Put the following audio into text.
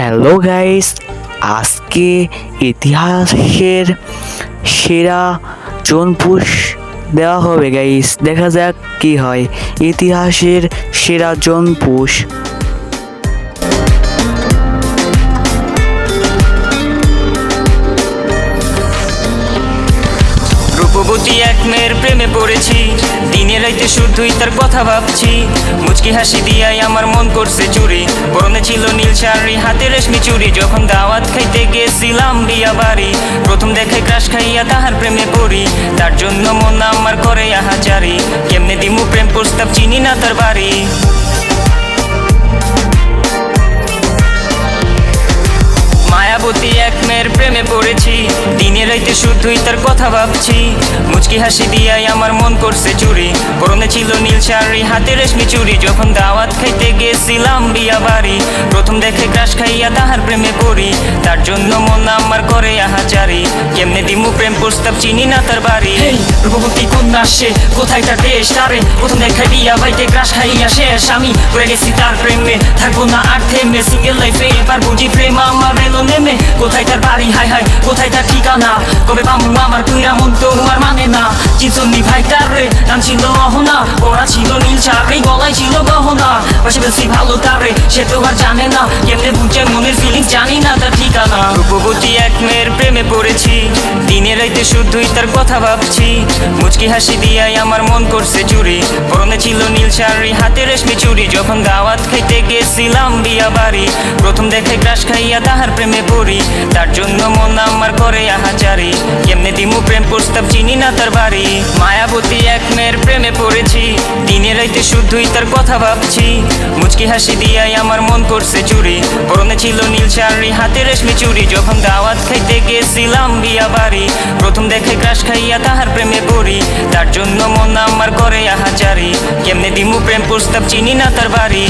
Hello guys, আজকে ইতিহাসের সেরা জোনপুশ দেওয়া হবে গাইস। দেখা যাক কি হয়। ইতিহাসের সেরা জোনপুশ। রূপবতী এক মেয়ের প্রেমে পড়েছি, দিনে রাইতে শুধুই তার কথা ভাবছি। মুচকি হাসি দিয়াই আমার মন করছে চুরি, পরনে ছিল নীল শাড়ি, হাতে রেশমি চুড়ি। যখন দাওয়াত খাইতে গেছিলাম বিয়া বাড়ি, প্রথম দেখে ক্রাশ খাইয়া তাহার প্রেমে পড়ি। তার জন্য মন আমার করে আহাজারি, কেমনে দিমু প্রেম প্রস্তাব, চিনি না তার বাড়ি। মায়াবতী এক মেয়ের প্রেমে পড়েছি, দিনে রাইতে শুধুই তার কথা ভাবছি। মুচকি হাসি দিয়াই আমার মন করছে চুরি, পরনে ছিল নীল শাড়ি, হাতে রেশমি চুড়ি। যখন দাওয়াত খাইতে গেছিলাম বিয়া বাড়ি, প্রথম দেখে ক্রাশ খাইয়া তাহার প্রেমে পড়ি। তার জন্য মন আমার করে আহাজারি, কেমনে দিমু প্রেম প্রস্তাব, চিনি না তার বাড়ি। রূপবতী কন্যা সে, কোথায় তার দেশ, তারে প্রথম দেখাই বিয়া বাড়িতে ক্রাশ খাইয়া শেষ। আমি পড়ে গেছি তার প্রেমে, থাকবো না আর থেমে। সিঙ্গেল লাইফে এবার বুঝি প্রেম আমার এলো নেমে। কোথায় তার বাড়ি, হাই হাই কোথায় তার ঠিকানা, কবে পামু আমার তুইরা মন তো আর মানে না। চিনসনি ভাই তার রে, নাম ছিল অহনা, পড়া ছিল নীল শাড়ি, গলায় ছিল গহনা। পাশে বেশি ভালো তারে, সে তো আর জানে না, কেমনে বুঝে মনের ফিলিংস, জানি না তার ঠিকানা। রূপবতী এক মেয়ের প্রেমে পড়েছি, দিনে রাইতে শুধুই তার কথা ভাবছি। মুচকি হাসি দিয়াই আমার মন করছে চুরি, পরনে ছিল নীল শাড়ি, হাতে রেশমি চুড়ি। যখন দাওয়াত খাইতে গেছিলাম বিয়া বাড়ি, প্রথম দেখে ক্রাশ খাইয়া তাহার প্রেমে পড়ি। তার জন্য মন আমার করে আহাজারি, কেমনে দিমু প্রেম প্রস্তাব, চিনি না তার বাড়ি। মায়াবতী এক মেয়ের প্রেমে পড়েছি, দিনে রাইতে শুধুই তার কথা ভাবছি। মুচকি হাসি দিয়াই আমার মন করছে চুরি, পরনে ছিল নীল শাড়ি, হাতে রেশমি চুড়ি। যখন দাওয়াত খাইতে গেছিলাম বিয়া বাড়ি, প্রথম দেখে ক্রাশ খাইয়া তাহার প্রেমে পড়ি। তার জন্য মন আমার করে আহাজারি, কেমনে দিমু প্রেম প্রস্তাব, চিনি না তার বাড়ি।